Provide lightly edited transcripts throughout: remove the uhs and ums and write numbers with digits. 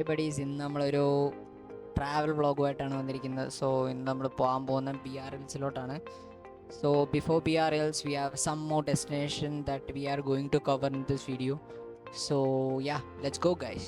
High buddies, ഇന്ന് നമ്മളൊരു travel വ്ളോഗുമായിട്ടാണ് വന്നിരിക്കുന്നത്. സോ ഇന്ന് നമ്മൾ പോകാൻ പോകുന്ന BR Hills. So before BR Hills, we have some more destination that we are going to cover in this video. So yeah, let's go guys.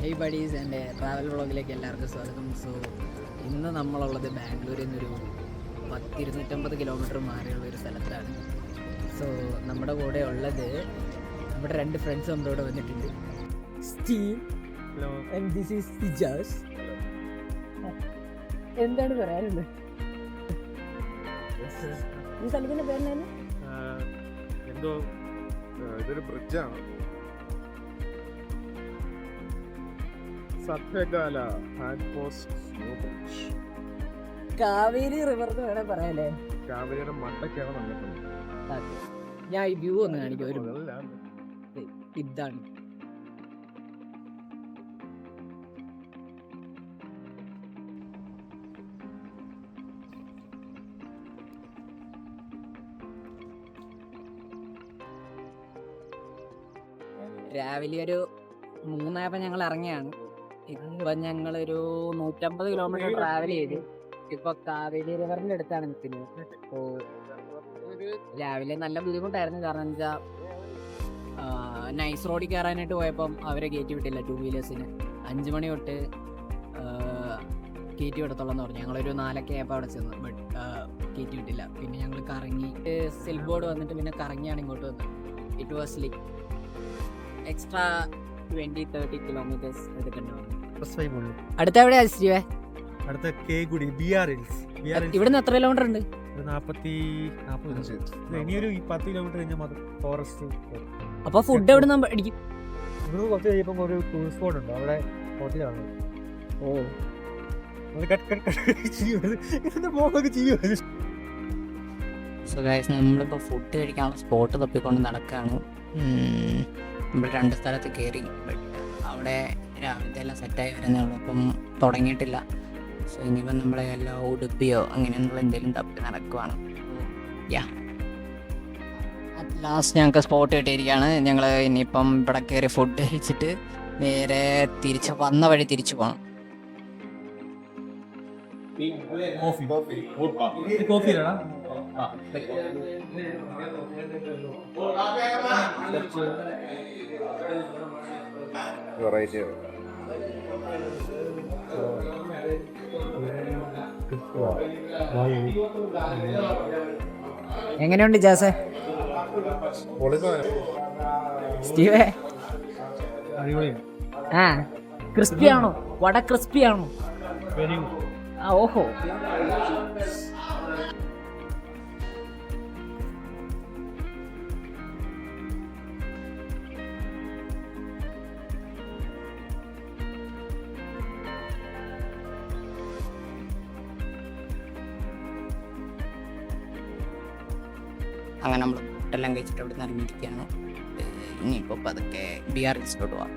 High buddies, എൻ്റെ travel വ്ളോഗിലേക്ക് എല്ലാവർക്കും സ്വാഗതം. സോ ഇന്ന് നമ്മളുള്ളത് ബാംഗ്ലൂരിൽ നിന്നൊരു 250 കിലോമീറ്റർ മാറിയുള്ള ഒരു സ്ഥലത്താണ്. സോ നമ്മുടെ കൂടെ ഉള്ളത് നമ്മുടെ 2 ഫ്രണ്ട്സ് നമ്മുടെ കൂടെ വന്നിട്ടുണ്ട്. Steve and this is Sijas. എന്താണ് പറയാനുള്ളത്? ഈ സ്ഥലത്തിൻ്റെ പേരെന്നാണ്? എന്തോ ഇതൊരു ബ്രിഡ്ജാണ്. Sathyagala hand post bridge. Kaveri river എന്ന് വേണേ പറയാല്ലേ. കാവേരിയുടെ മണ്ടയ്ക്കാണ് വന്നിട്ടുണ്ട്. ഞാൻ ഈ വ്യൂ ഒന്ന് കാണിക്കും. ഒരു ഇതാണ് രാവിലെ ഒരു 3 ഞങ്ങൾ ഇറങ്ങിയാണ്. ഇപ്പൊ ഞങ്ങളൊരു 150 കിലോമീറ്റർ ട്രാവൽ ചെയ്ത് ഇപ്പൊ കാവേരി റിവറിന്റെ അടുത്താണ് നിൽക്കുന്നത്. അപ്പോ രാവിലെ നല്ല ബുദ്ധിമുട്ടായിരുന്നു. കാരണം എന്താ വെച്ചാൽ നൈസ് റോഡിൽ കയറാനായിട്ട് പോയപ്പം അവരെ കയറ്റി വിട്ടില്ല. 2 വീലേഴ്സിന് 5 മണി തൊട്ട് കയറ്റി വിടത്തുള്ളൂ എന്ന് പറഞ്ഞു. ഞങ്ങളൊരു 4 ആയപ്പോൾ അവിടെ ചെന്നു. ബട്ട് കയറ്റി വിട്ടില്ല. പിന്നെ ഞങ്ങൾ കറങ്ങി സിൽക്ക് ബോർഡ് വന്നിട്ട് പിന്നെ കറങ്ങിയാണ് ഇങ്ങോട്ട് വന്നത്. It was like extra 20-30 kilometres എടുക്കണ്ടാവും. അടുത്ത എവിടെയാ സ്റ്റീവേ? അടുത്ത കേഗുടി BR Hills. ഇവിടുന്ന് എത്ര കിലോമീറ്റർ ഉണ്ട്? 40 ഇനിയൊരു 10 കിലോമീറ്റർ കഴിഞ്ഞാൽ ഫോറസ്റ്റ്. അപ്പൊ ഫുഡ് എവിടെ നിന്ന് അടിക്കും? ഇവിടെ കുറച്ച് കഴിയുമ്പോൾ ഒരു ടൂറിസ്റ്റ് സ്പോട്ട് ഉണ്ട്, അവിടെ ഹോട്ടലാണ്. ഓ, സോ ഗൈസ്, നമ്മളിപ്പോൾ ഫുഡ് കഴിക്കാനുള്ള സ്പോട്ട് തപ്പിക്കൊണ്ട് നടക്കുകയാണ്. നമ്മൾ 2 സ്ഥലത്ത് കയറി. ബട്ട് അവിടെ രാവിലത്തെ എല്ലാം സെറ്റായി വരുന്നേ ഉള്ളൂ. അപ്പം തുടങ്ങിയിട്ടില്ല. സോ ഇനിയിപ്പം നമ്മളെ എല്ലാ ഉടുപ്പിയോ അങ്ങനെയുള്ള എന്തെങ്കിലും തപ്പി നടക്കുവാണ്. അറ്റ് ലാസ്റ്റ് ഞങ്ങൾക്ക് സ്പോട്ട് കിട്ടിയിരിക്കുകയാണ്. ഞങ്ങൾ ഇനിയിപ്പം ഇവിടെ കയറി ഫുഡ് കഴിച്ചിട്ട് നേരെ വന്ന വഴി തിരിച്ചു പോകണം. എങ്ങനെയുണ്ട് ജാസേ? സ്റ്റീവേ, ക്രിസ്പി ആണോ? വട ക്രിസ്പി ആണോ? ഓഹോ, അങ്ങനെ നമ്മൾ ഫുഡെല്ലാം കഴിച്ചിട്ട് അവിടെ നിന്ന് ഇറങ്ങിയിരിക്കുകയാണ്. ഇനിയിപ്പോൾ പതുക്കെ BR Hills പോവാം.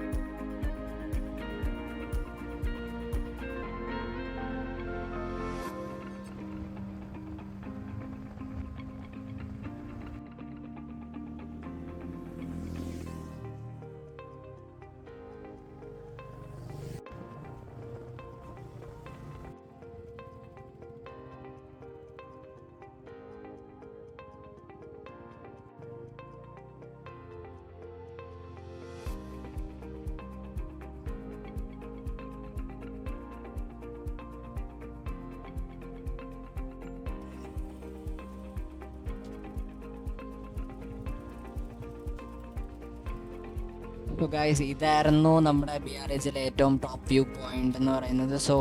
ഗൈസ് ഇതായിരുന്നു നമ്മുടെ BRHലെ ഏറ്റവും ടോപ്പ് വ്യൂ പോയിന്റ് എന്ന് പറയുന്നത്. സോ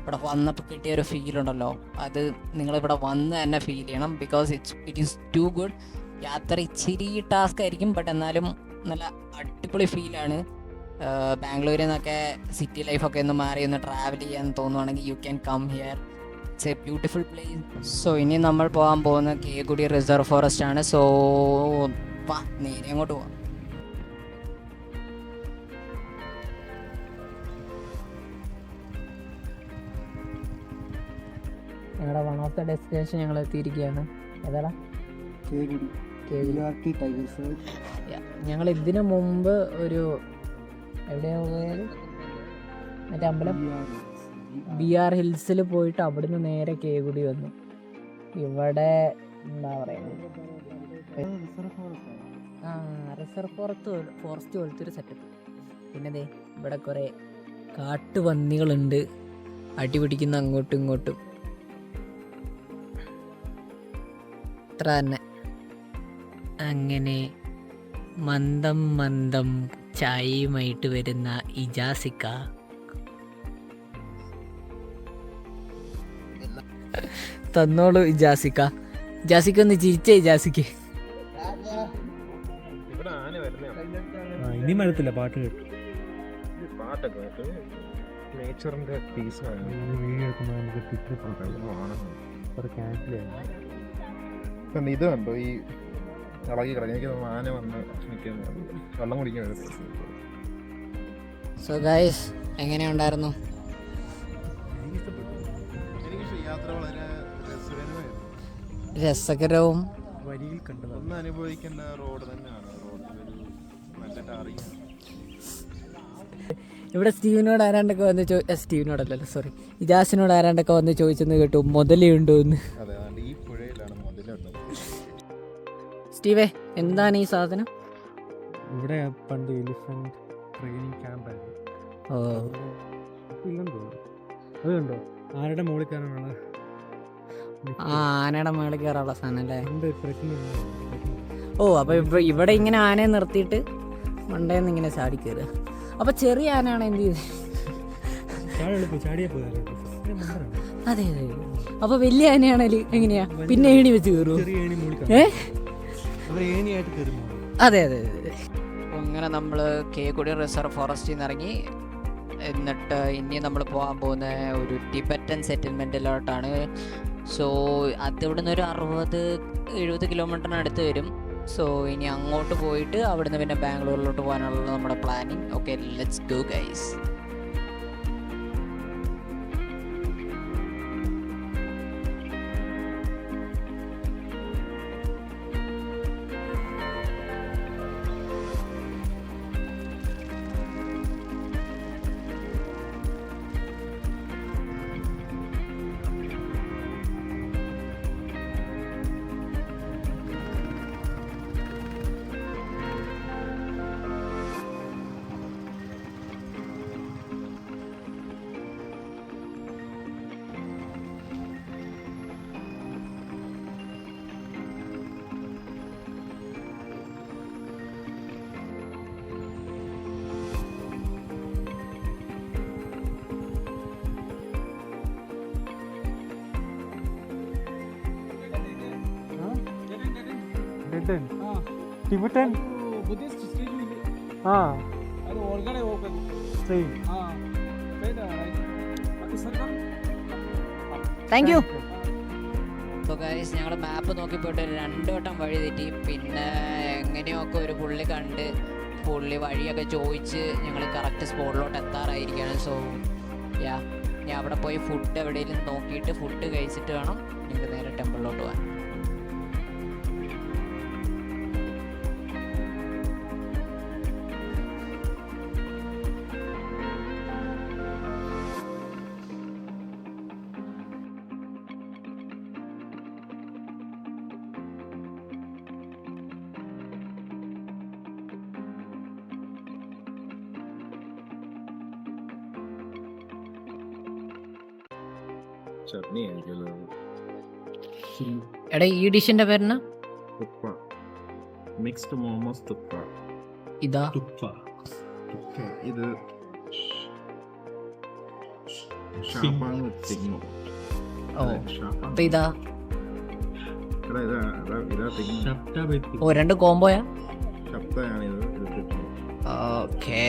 ഇവിടെ വന്നപ്പോൾ കിട്ടിയ ഒരു ഫീൽ ഉണ്ടല്ലോ, അത് നിങ്ങളിവിടെ വന്ന് തന്നെ ഫീൽ ചെയ്യണം. Because it is too good. യാത്ര ഇച്ചിരി ടാസ്ക് ആയിരിക്കും, ബട്ട് എന്നാലും നല്ല അടിപൊളി ഫീലാണ്. ബാംഗ്ലൂരിൽ നിന്നൊക്കെ സിറ്റി ലൈഫൊക്കെ ഒന്ന് മാറി ഒന്ന് ട്രാവൽ ചെയ്യാൻ തോന്നുവാണെങ്കിൽ you can come here. It's a beautiful place. So ഇനി നമ്മൾ പോകാൻ പോകുന്ന കേകുടി റിസർവ് ഫോറസ്റ്റ് ആണ്. സോ നേരെ അങ്ങോട്ട് പോവാം. ഞങ്ങളുടെ വൺ ഓഫ് ദ ഡെസ്റ്റിനേഷൻ ഞങ്ങൾ എത്തിയിരിക്കുകയാണ്. ഏതാടാ? ഞങ്ങൾ ഇതിനു മുമ്പ് ഒരു എവിടെയാ പോയത്? മറ്റേ അമ്പലം BR ഹിൽസിൽ പോയിട്ട് അവിടുന്ന് നേരെ കേകുടി വന്നു. ഇവിടെ എന്താ പറയുന്നത്, റിസർവ് ഫോറസ്റ്റ് പോലത്തെ ഒരു സെറ്റപ്പ്. പിന്നെ ദേ ഇവിടെ കുറേ കാട്ടുപന്നികളുണ്ട്, അടിപിടിക്കുന്ന അങ്ങോട്ടും ഇങ്ങോട്ടും. അത്ര തന്നെ. അങ്ങനെ മന്ദം മന്ദം ചായയുമായിട്ട് വരുന്ന ഇജാസിക്ക തന്നോളൂ. ഇജാസിക്ക ഒന്ന് ചിരിച്ചേ. ഇജാസിക്ക് ഇവിടെ ആന വരുന്നതാണ്. ഇനി മഴത്തില്ല, പാട്ട് കേട്ടു. പാട്ടൊക്കെ കേട്ട് നേച്ചറിന്റെ പീസാണ്. വീഡിയോ എടുക്കുമ്പോൾ നമുക്ക് ട്വിറ്ററിൽ ക്യാൻസൽ ചെയ്യാം. ഇത് കണ്ടോ ഈ ഇളകി കിടക്കും? എനിക്ക് തോന്നുന്നു ആന വന്ന് നിൽക്കാൻ വെള്ളം കുടിക്കാൻ വരും. സോ ഗൈസ് എങ്ങനെയുണ്ടായിരുന്നു? യാത്ര വളരെ രസകരവും വരിയിൽ കണ്ടത് ഒന്ന് അനുഭവിക്കേണ്ട റോഡ് തന്നെയാണ്. നല്ല ടാറിങ്. ഇവിടെ സ്റ്റീവിനോട് ആരാണ്ടൊക്കെ വന്ന് സ്റ്റീവിനോടല്ലല്ലോ, സോറി, ഇജാസിനോട് ആരാണ്ടൊക്കെ വന്ന് ചോദിച്ചെന്ന് കേട്ടു, മുതലുണ്ടോ എന്ന്. അതെ, ഈ പുഴയിലാണ് മുതലുള്ളത്. സ്റ്റീവേ, എന്താണ് ഈ സാധനം? ഇവിടെ പണ്ട് എലിഫന്റ് ട്രെയിനിങ് ക്യാമ്പായിരുന്നു. ഇല്ലെന്ന് തോന്നുന്നു. അത് കണ്ടോ, ആരുടെ മുകളിൽ കയറാനുള്ള ആനയുടെ മുകളിൽ കയറാനുള്ള സാധനം അല്ലേ? ട്രക്കിംഗ്. അപ്പൊ ഇവിടെ ഇങ്ങനെ ആനയെ നിർത്തിയിട്ട് മണ്ടേന്ന് ഇങ്ങനെ ചാടി കയറുക. അപ്പൊ ചെറിയ ആനയാണ് എന്ത് ചെയ്ത്? ചാടിയാ പോയാലോ? അതെ അതെ. അപ്പൊ വലിയ ആനയാണേല് എങ്ങനെയാ പിന്നെ ഏണി വെച്ച് കയറുമോ? അതെ അതെ അതെ. അങ്ങനെ നമ്മൾ കേകുടി റിസർവ് ഫോറസ്റ്റിൽ നിന്ന് ഇറങ്ങി. എന്നിട്ട് ഇനി നമ്മൾ പോകാൻ പോകുന്ന ഒരു ടിബറ്റൻ സെറ്റിൽമെൻറ്റിലോട്ടാണ്. സോ അതിവിടെ നിന്ന് ഒരു 60-70 കിലോമീറ്ററിനടുത്ത് വരും. സോ ഇനി അങ്ങോട്ട് പോയിട്ട് അവിടുന്ന് പിന്നെ ബാംഗ്ലൂരിലോട്ട് പോകാനുള്ള നമ്മുടെ planning. Okay, let's go guys. Tibetan Buddhist street ಹಾ ಅದು ಒಳಗಡೆ ಹೋಗ್ಬೇಕು. ಸರಿ. Thank you. സോ ഗൈസ്, ഞങ്ങൾ മാപ്പ് നോക്കി പോയിട്ട് 2 വട്ടം വഴി തെറ്റി. പിന്നെ എങ്ങനെയൊക്കെ ഒരു പുള്ളി കണ്ട് പുള്ളി വഴിയൊക്കെ ചോദിച്ച് ഞങ്ങൾ കറക്റ്റ് സ്പോട്ടിലോട്ട് എത്താറായിരിക്കുകയാണ്. സോ ഞാൻ അവിടെ പോയി ഫുഡ് എവിടെയെങ്കിലും നോക്കിയിട്ട് ഫുഡ് കഴിച്ചിട്ട് വേണം ഞങ്ങൾക്ക് നേരെ ടെമ്പിളിലോട്ട് പോകാൻ. ചട്നി ആയിരിക്കുമല്ലോ. എടാ, ഈ ഡിഷിന്റെ പേരെന്നാ? തുപ്പ. മിക്സ്ഡ് മോമോസ് തുപ്പ. ഇതാ ತುಪ್ಪ. ഓക്കെ ഇത് ഷാപ്പാങ് തെങ്ങോ ഓ അപ്പൊ ഇതാ ഇതാ തെങ്ങ് ഓ രണ്ട് കോംബോയാ. ശബ്ദമാണ് ഇത് എടുത്തിട്ടുള്ളത്. ഓക്കേ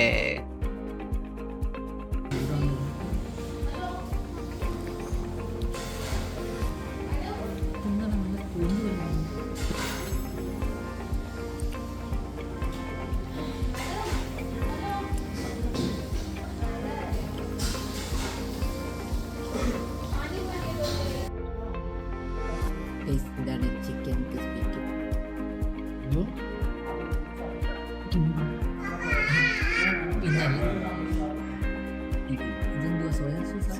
ഇതാണ് ചിക്കൻ ക്രിസ്പി. ഇതെന്തുവാ സോയാ സോസാ?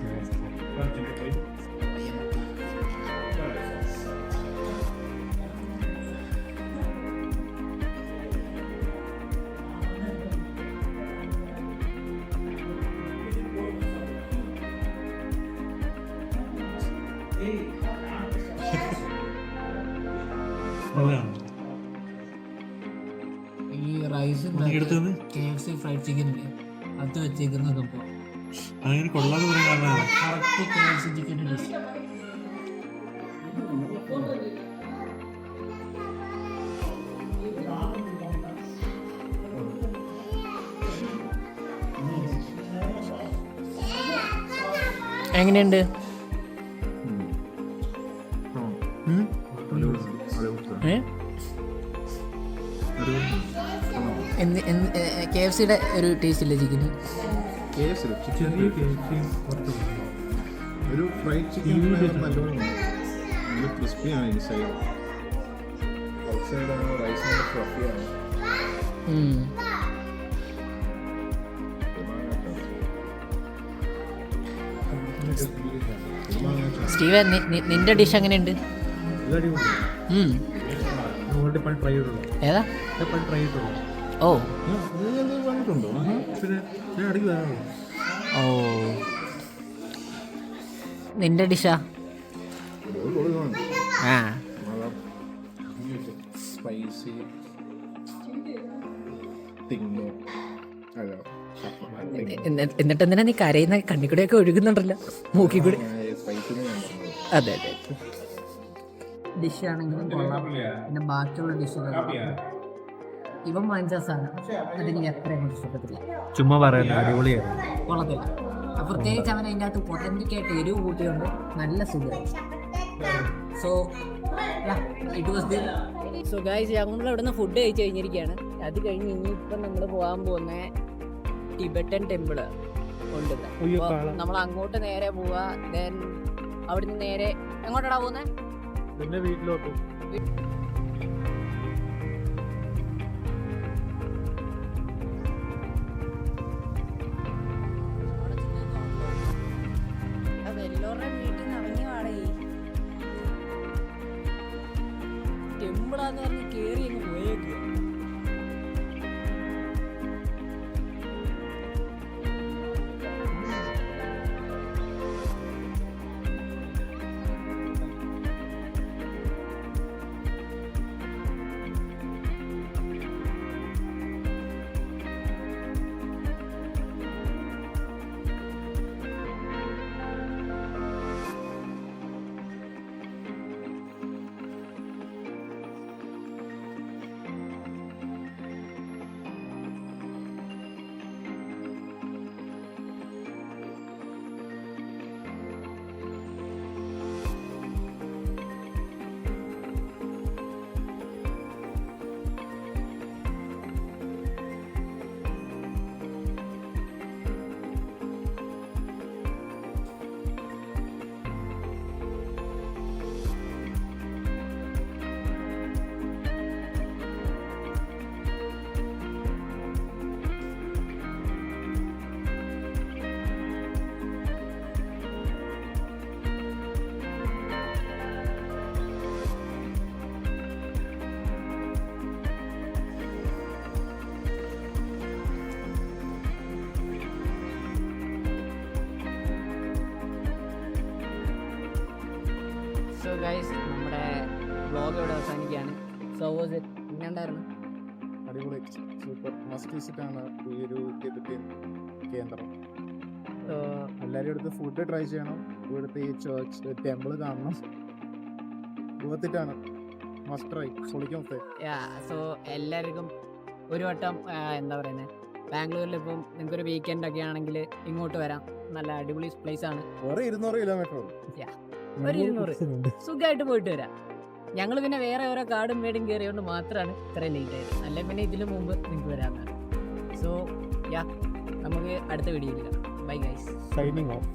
ഈ റൈസ് KFC ഫ്രൈഡ് ചിക്കൻ ഇല്ലേ അത് വെച്ചേക്കുന്നത് അങ്ങനെ കൊള്ളാതെ പറയാൻ കറക്റ്റ് KFC ചിക്കൻ ടേസ്റ്റ്. എങ്ങനെയുണ്ട്? KFCയുടെ ഒരു ടേസ്റ്റ് ഇല്ലേ ചിക്കന്? ഒരു ഫ്രൈഡ് ചിക്കൻ നല്ലോണം ക്രിസ്പിയാണ് ഇൻസൈഡ്, ഔട്ട്സൈഡ് റൈസ് ഫ്ലഫിയാണ്. സ്റ്റീവൻ നിന്റെ ഡിഷ് എങ്ങനെയുണ്ട്? ഏതാ? ഓ ഓ നിന്റെ ഡിഷാ? ആ സ്പൈസി തിങ്ങോ അല്ല എന്നിട്ട് എന്തിനാ നീ കരയുന്ന? കണ്ണിക്കൂടെയൊക്കെ ഒഴുകുന്നുണ്ടല്ലോ, മൂക്കി കൂടി. സ്പൈസി അതെ അതെ. ഡിഷ് ആണെങ്കിലും കൊള്ളാം, പിന്നെ ബാക്കിയുള്ള ഡിഷുകൾ ഇവൻ വാങ്ങിച്ച സാധനം അതെനിക്ക് അത്രയും ഇഷ്ടപ്പെട്ടില്ല. ചുമ്മാ പറയാൻ അടിപൊളിയായിരുന്നു, കൊള്ളത്തില്ല. പ്രത്യേകിച്ച് അവൻ അതിൻ്റെ അകത്ത് പൊട്ടൻറ്റിക്കായിട്ട് എരിവ് കൂട്ടിയുണ്ട്, നല്ല സുഖം. സോ സോ ഗൈസ്, ഞങ്ങൾ അവിടെ നിന്ന് ഫുഡ് കഴിച്ച് കഴിഞ്ഞിരിക്കുകയാണ്. അത് കഴിഞ്ഞ് ഇനിയിപ്പം നമ്മൾ പോകാൻ പോകുന്ന ടിബറ്റൻ ടെമ്പിള് ഉണ്ട്. നമ്മൾ അങ്ങോട്ട് നേരെ പോവാ. ദെൻ അവിടുന്ന് നേരെ എങ്ങോട്ടാടാ പോകുന്നത്? പിന്നെ വീട്ടിലോട്ട്. എല്ലാവരുടെയും വീട്ടിൽ നിന്ന് ഇറങ്ങി വാടേ. ടെമ്പിളാന്ന് പറഞ്ഞ് കേറി അങ്ങ് പോയേക്കുക. സോ ഗൈസ്, നമ്മുടെ വ്ളോഗ് ഇവിടെ അവസാനിക്കുകയാണ്. So was it? എങ്ങനെ ഉണ്ടായിരുന്നു? അടിപൊളി സൂപ്പർ മസ്റ്റ് വിസിറ്റ് ആണ് ഈ ഒരു ടിബറ്റൻ കേന്ദ്രം. എല്ലാവരും ഇവിടുത്തെ ഫുഡ് ട്രൈ ചെയ്യണം, ഇവിടുത്തെ ഈ ചേർച്ച് ടെമ്പിൾ കാണണം. ഗോത്തിട്ടാണ് മസ്റ്റ് ട്രൈ പൊളിക്കാൻ. സോ എല്ലാവർക്കും ഒരു വട്ടം എന്താ പറയുന്നത്, ബാംഗ്ലൂരിൽ ഇപ്പം നിങ്ങൾക്കൊരു വീക്കെൻഡ് ഒക്കെ ആണെങ്കിൽ ഇങ്ങോട്ട് വരാം. നല്ല അടിപൊളി പ്ലേസ് ആണ്. ഒരു 200 കിലോമീറ്റർ ഒരു 200 സുഖമായിട്ട് പോയിട്ട് വരാം. ഞങ്ങൾ പിന്നെ വേറെ ഓരോ കാടും മേടും കയറിയോണ്ട് മാത്രമാണ് ഇത്രയും ലേറ്റ് ആയത്. അല്ലെങ്കിൽ പിന്നെ ഇതിനു മുമ്പ് നിങ്ങൾക്ക് വരാമെന്നാണ്. സോ നമുക്ക് അടുത്ത വീഡിയോയിൽ കാണാം. Bye guys. Signing off.